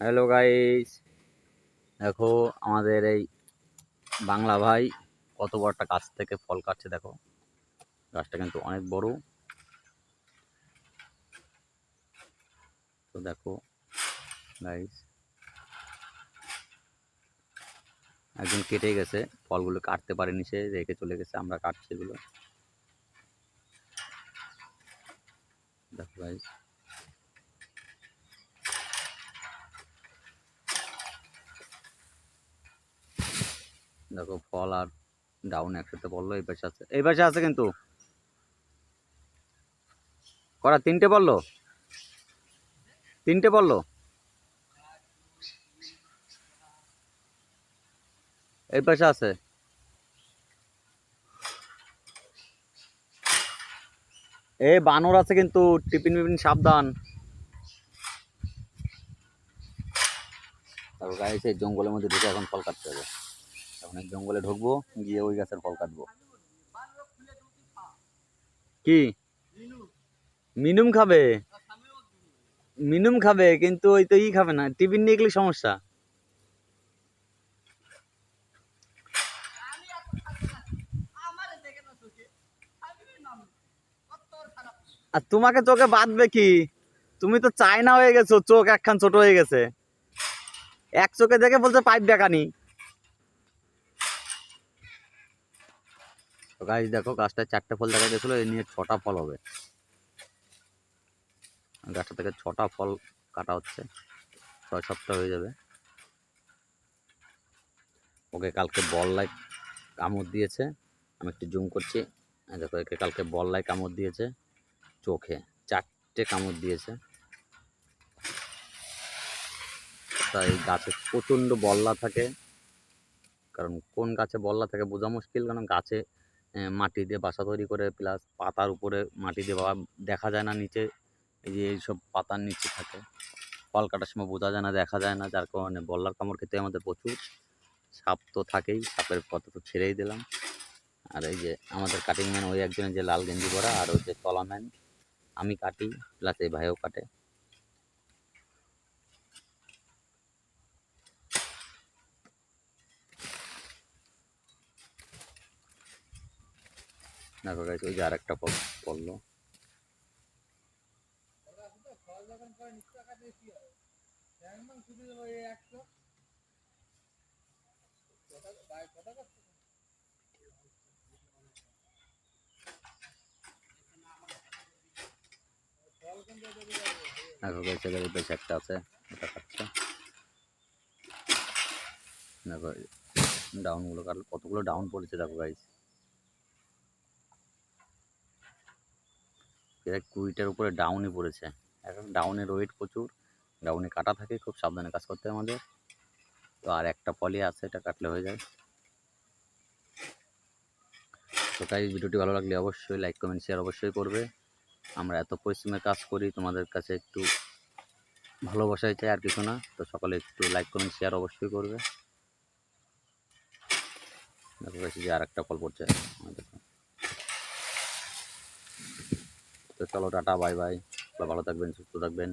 Hello guys, দেখো আমাদের এই বাংলা ভাই কত বড় একটা গাছ থেকে ফল কাটছে। দেখো গাছটা কিন্তু অনেক বড়। তো দেখো গাইস, একজন কেটে গেছে, ফলগুলো কাটতে পারেনি, সে রেখে চলে গেছে, আমরা কাটছি এগুলো। দেখো গাইস, দেখো ফল আর ডাউন একসাথে পড়লো। এই পাশে আছে, এই পাশে আছে কিন্তু কটা, তিনটে পড়লো, তিনটে পড়লো। এই পাশে আছে, এ বানর আছে কিন্তু, টিফিন মিফিন সাবধান। তারপর গাইস, এই জঙ্গলের মধ্যে ঢুকে এখন ফল কাটতে হবে। এখন এই জঙ্গলে ঢুকবো, গিয়ে ওই গাছের ফল কাটবো। কি মিনুম খাবে? মিনুম খাবে কিন্তু ওই তো খাবে না, টিফিন নিয়ে গেলে সমস্যা। আর তোমাকে চোখে বাঁধবে কি? তুমি তো চায়না হয়ে গেছো, চোখ একখান ছোট হয়ে গেছে। এক চোখে দেখে বলছে পাইপ দেখানি। তো গাছ দেখো, গাছটায় 4টে ফল দেখা গেছিল, এই নিয়ে 6টা ফল হবে। গাছটা থেকে 6টা ফল কাটা হচ্ছে, 6 সপ্তাহ হয়ে যাবে। ওকে কালকে বল্লায় কামড় দিয়েছে, আমি একটু জুম করছি। দেখো, একে কালকে বল্লায় কামড় দিয়েছে, চোখে 4টে কামড় দিয়েছে। তাই গাছে প্রচণ্ড বল্লা থাকে। কারণ কোন গাছে বল্লা থাকে বোঝা মুশকিল, কারণ গাছে মাটি দিয়ে বাসা তৈরি করে, প্লাস পাতার উপরে মাটি দিয়ে দেখা যায় না নিচে। এই যে এইসব পাতার নিচে থাকে, ফল কাটার সময় বোঝা যায় না, দেখা যায় না, যার কারণে বল্লার কামড় খেতে আমাদের প্রচুর। সাপ তো থাকেই, সাপের কথা তো ছেড়েই দিলাম। আর এই যে আমাদের কাটিং ম্যান ওই একজনের, যে লাল গেঞ্জি পরা, আর ওই যে তলা ম্যান, আমি কাটি, প্লাস এই ভাইও কাটে। দেখো গাইস, ওই যে আর একটা পড়লো। দেখো গাইস, এবার এই পাশে একটা আছে, ওটা কাটছে। দেখো ডাউনগুলো কাটলো, কতগুলো ডাউন পড়েছে দেখো গাইস। প্রায় 20টার উপরে ডাউনই পড়েছে। এখন ডাউনের ওয়েট প্রচুর, ডাউনে কাটা থাকে, খুব সাবধানে কাজ করতে হয় আমাদের। তো আর একটা পলি আছে, এটা কাটলে হয়ে যায়। তো তাই ভিডিওটি ভালো লাগলে অবশ্যই লাইক কমেন্ট শেয়ার অবশ্যই করবে। আমরা এত পরিশ্রমে কাজ করি, তোমাদের কাছে একটু ভালোবাসাই চাই, আর কিছু না। তো সকলে একটু লাইক কমেন্ট শেয়ার অবশ্যই করবে। দেখো কাছে যে আর একটা ফল পড়ছে। তো চলো টাটা, বাই বাই, ভালো থাকবেন, সুস্থ থাকবেন।